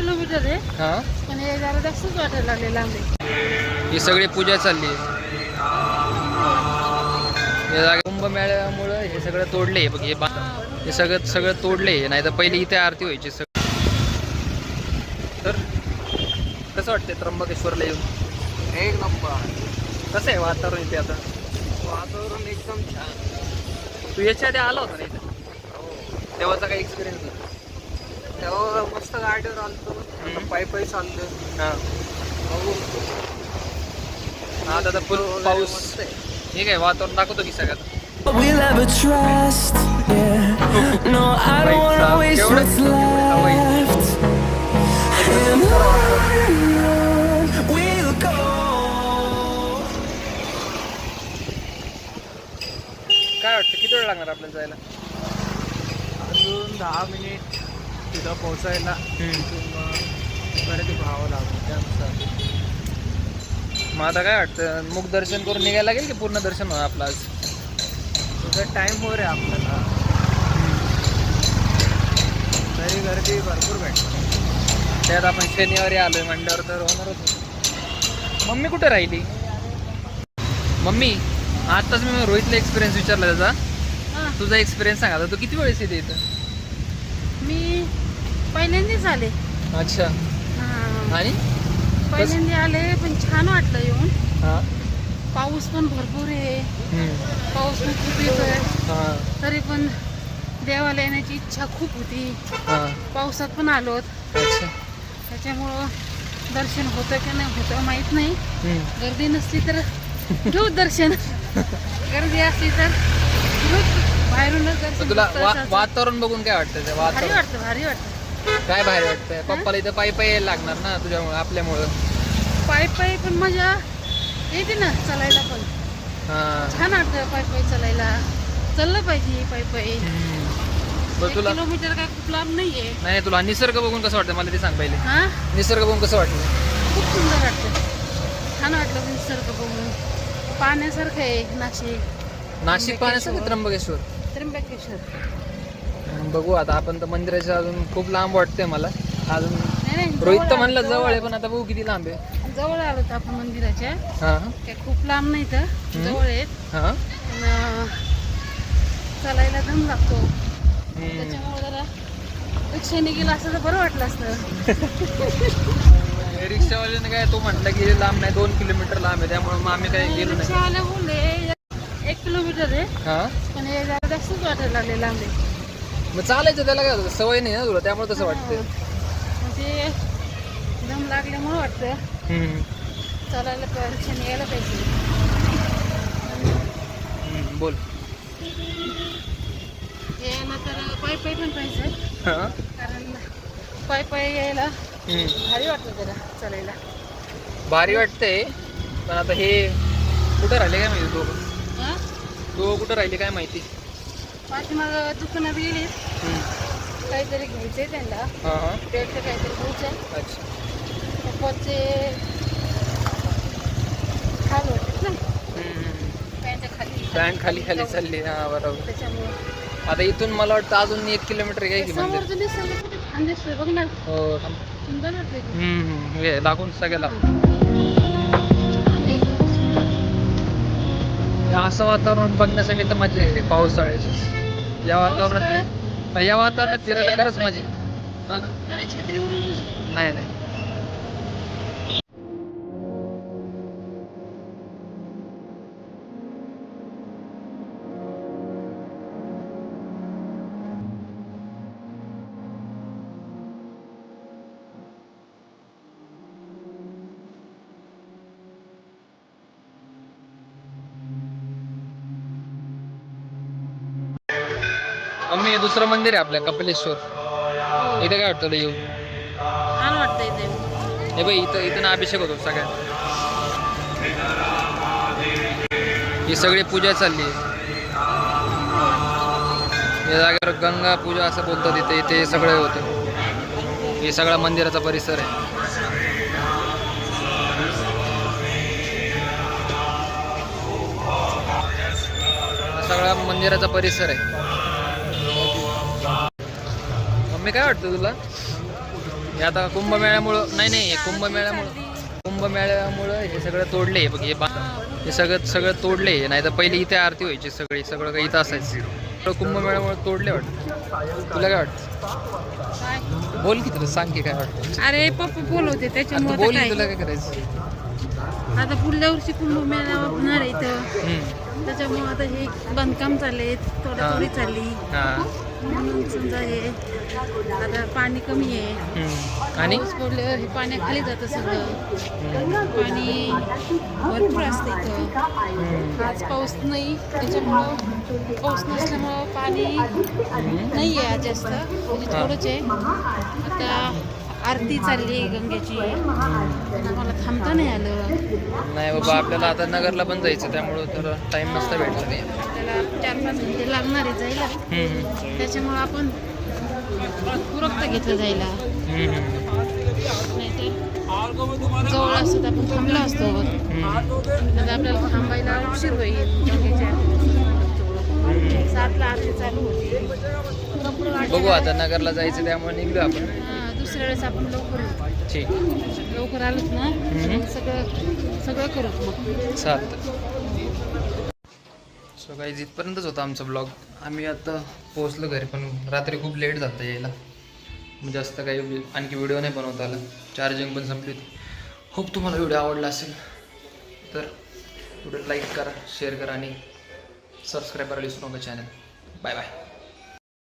Kilometre आहे हा पण हे जरा जास्तच वाटायला लागले लांबे. ही सगळी पूजा चालली आहे. या जागे कुंभमेळ्यामुळं हे सगळं तोडले बघ हे सगळं तोडले. नाही तर पहिली इथे आरती व्हायची सगळं. तर कसं वाटतंय त्र्यंबकेश्वरला येऊन? एक नंबर. कसं आहे वातावरण इथे आता? वातावरण एकदम छान. तू याच्या आधी आला होता ना इथे? तेव्हाचा काही एक्सपिरियन्स होता? तेव्हा मस्त गाडीवर आलतो, पायी चाललो. हां बघू. आता तर फुल पाऊस. हे काय वातावरण दाखवतो की सगळ्यात. We'll ever trust, yeah. No, I don't wanna waste what's left. And on we'll go. काय वाटतं किती वेळ लागणार आपल्याला जायला? अजून 10 मिनिट तिथं पोहोचायला. परत भावं लागतं त्यानुसार. मग आता काय वाटतं मुख दर्शन करून निघायला लागेल की पूर्ण दर्शन होणार आपलं आज? तुझं टाईम वर आहे आपल्याला. तरी गर्दी भरपूर भेटते. त्यात आपण शनिवारी आलोय म्हणल्यावर तर होणारच. मम्मी कुठे राहिली? मम्मी आत्ताच मी रोहितला एक्सपिरियन्स विचारला त्याचा. हां तुझा एक्सपिरियन्स सांगा. तू किती वेळेस येते इथं? मी पहिल्यांदाच आले. अच्छा. हां आणि पहिल्यांदा आले पण छान वाटलं येऊन. हां पाऊस पण भरपूर आहे. पाऊस पण खूप येतोय हां तरी पण देवाला येण्याची इच्छा खूप होती. हां पावसात पण आलोत अच्छा. त्याच्यामुळं दर्शन होतं की नाही होतं माहीत नाही. हम्म. गर्दी नसली तर घेऊ दर्शन. गर्दी असली तर घेऊ बाहेरूनच दर्शन. तुला फक्त असं- वातावरण बघून काय वाटतं? ते भारी वातावरण वाटतं भारी वाटतं. काय भारी वाटतंय? पप्पाला इथं पायी यायला लागणार ना तुझ्यामुळे आपल्यामुळं. पायी पण मजा येते ना चालायला पण. हां छान वाटतं पायी चालायला. चाललं पाहिजे पायी. बरं 1 तुला किलोमीटर काय खूप लांब नाहीये. नाही तुला निसर्ग बघून कसं वाटतं मला ते सांग पहिले. हा निसर्ग बघून कसं वाटलं? खूप सुंदर वाटतं. छान वाटलं निसर्ग बघून. पाण्यासारखं आहे नाशिक. नाशिक पाहण्यासाठी त्र्यंबकेश्वर. त्र्यंबकेश्वर. बघू आता आपण तर मंदिराच्या अजून खूप लांब वाटतंय मला अजून. नाही रोहित तर जवळ म्हणलं आलो, जवळ आहे पण आता बघू किती लांब आहे. जवळ आलो तर आपण मंदिराच्या. हां काय खूप लांब नाही तर जवळ आहेत. हां पण चालायला दम लागतो त्याच्यामुळे जरा रिक्षाने गेला असतं तर बरं वाटलं असतं. रिक्षावाल्याने काय तो म्हटलं की लांब नाही 2 किलोमीटर लांब आहे त्यामुळे मग आम्ही काही गेलो नाही. रिक्षावाले बोलले 1 किलोमीटर आहे हां पण हे जरा जास्तच वाटायला लागले लांबे. मग चालायचं त्याला काय होतं? सवय नाही ना तुला त्यामुळे तसं वाटतं. म्हणजे दम लागल्यामुळे वाटतं चालायला रिक्षाने यायला पाहिजे. बोल. यायला तर पायी पण पाहिजे हां कारण पायी यायला भारी वाटतं जरा चालायला. भारी वाटतंय पण आता हे कुठं राहिले काय माहिती हां तो कुठं राहिले काय माहिती. पाठीमाग दुकानात गेली काहीतरी घ्यायचंय त्यांना. हां हां पेटचं काहीतरी घ्यायचं. अच्छा. पप्पाचे खाल होते ना पॅन्टच्या खाली. पॅन्ट खाली चालली. हां बरोबर. त्याच्यामुळे आता इथून मला वाटतं अजून 1 किलोमीटर काय की मंदिर. समोरचं निसर्ग किती छान दिसतोय बघ ना. हो सुंदर वाटतंय ते. हे दाखवून सगळ्याला. असं वातावरण बघण्यासाठी तर मजा येते पावसाळ्याची. या वातावरणात फिरायला खरंच मजा येते. नाही नाही मम्मी दुसरं मंदिर आहे आपल्या कपिलेश्वर. इथे काय वाटतं येऊ? छान वाटतंय ते. हे बघ इथं ना अभिषेक होतो सगळ्यात. ही सगळी पूजा चालली आहे. या जागेवर गंगा पूजा असं बोलतात. इथे सगळं होतं. हे सगळा मंदिराचा परिसर आहे. सगळा मंदिराचा परिसर आहे. मम्मी काय वाटतं तुला? हे आता कुंभमेळ्यामुळं नाही कुंभमेळ्यामुळं हे सगळं तोडले बघ हे सगळं तोडले, नाही तर पहिली इथे आरती व्हायची सगळं काही इथं असायचं. कुंभमेळ्यामुळे तोडले वाटतं. तुला काय वाटतं? काय बोल की, तुला सांग की काय वाटतं. अरे पप्पा बोलवते आता त्याच्यामुळे बोल आता की, तुला काय काय करायचं. आता पुढल्या वर्षी कुंभमेळा होणार आहे इथं, त्याच्यामुळे आता हे बांधकाम चालले, थोडी चालली हां. म्हणून समजा हे आता पाणी कमी आहे. आणि पाऊस पडल्यावर हे पाण्याखाली जातं सगळं, पाणी भरपूर असतं इथं. आज पाऊस नाही, त्याच्यामुळं पाऊस नसल्यामुळं पाणी नाही आहे आज जास्त, म्हणजे थोडंच आहे. आता आरती चालली आहे गंगेची, पण आम्हाला थांबता नाही आलं. नाही बाबा, आपल्याला आता नगरला पण जायचं, त्यामुळं तर टाइम नसता भेटला नाही. आपल्याला 4-5 घंटे लागणार आहे जायला, त्याच्यामुळं आपण उरकता घेतलं जायला. नाही तर जवळ असतं तर आपण थांबलो असतो. आता आपल्याला थांबायला उशीर होईल. गंगेच्या 7ला आरती चालू होती. बघू आता नगरला जायचं, त्यामुळे निघलो आपण. दुसऱ्या वेळेस आपण लवकर येऊ. ठीक, लवकर आलोच ना, सगळं करूच मग. चालतं. सो काही इथपर्यंतच होता आमचा ब्लॉग. आम्ही आता पोहोचलो घरी, पण रात्री खूप लेट झालं यायला, जास्त काही आणखी व्हिडिओ नाही बनवता आला. चार्जिंग पण संपली होती. होप तुम्हाला व्हिडिओ आवडला असेल तर व्हिडिओ लाईक करा, शेअर करा आणि सबस्क्राईब करायला विसरू नका चॅनल. Bye bye.